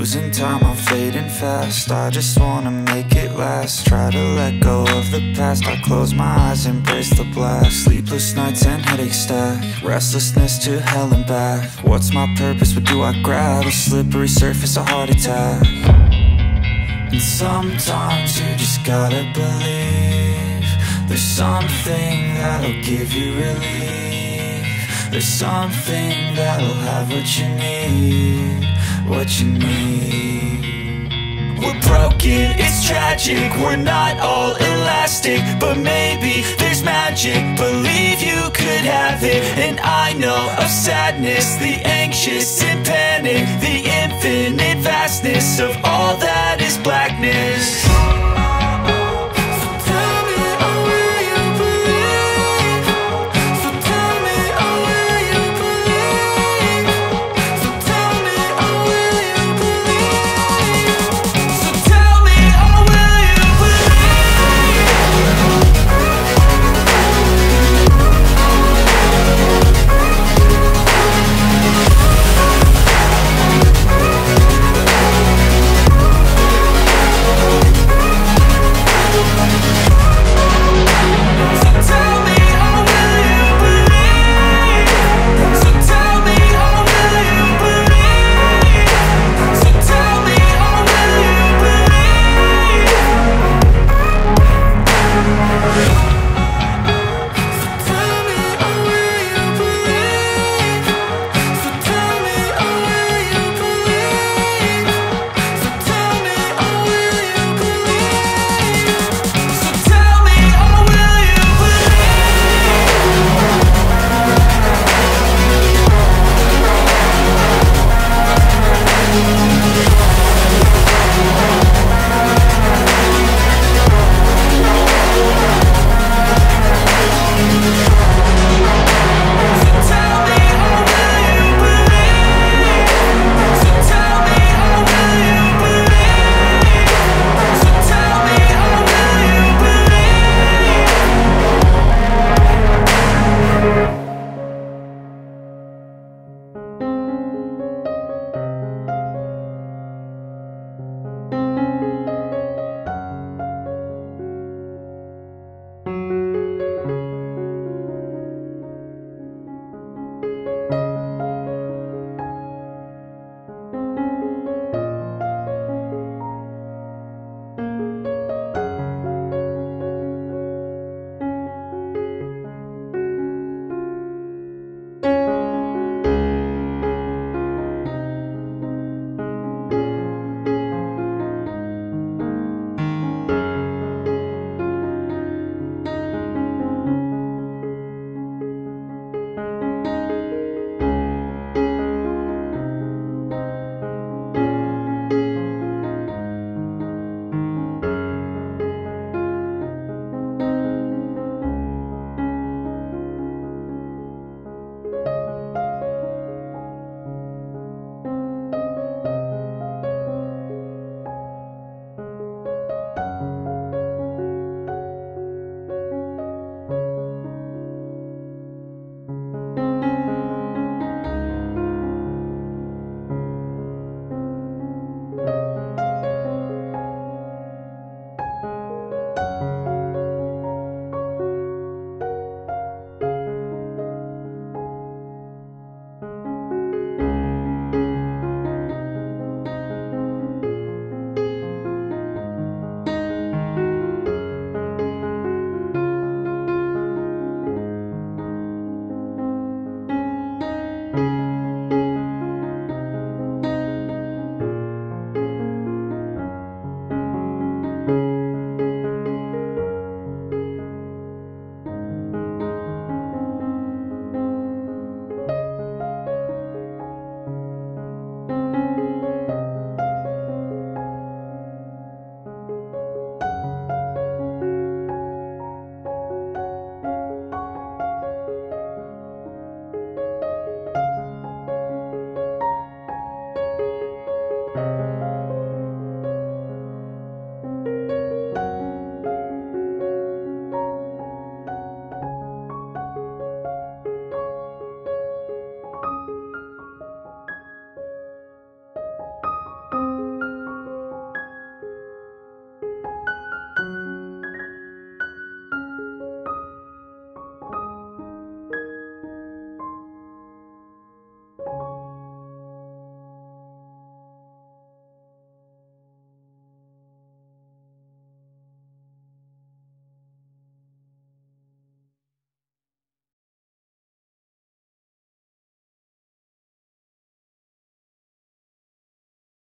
losing time, I'm fading fast. I just wanna make it last. Try to let go of the past. I close my eyes, embrace the black. Sleepless nights and headaches stack. Restlessness to hell and back. What's my purpose? What do I grab? A slippery surface, a heart attack. And sometimes you just gotta believe there's something that'll give you relief. There's something that'll have what you need, what you need. We're broken, it's tragic, we're not all elastic, but maybe there's magic, believe you could have it. And I know of sadness, the anxious and panic, the infinite vastness of all that is blackness.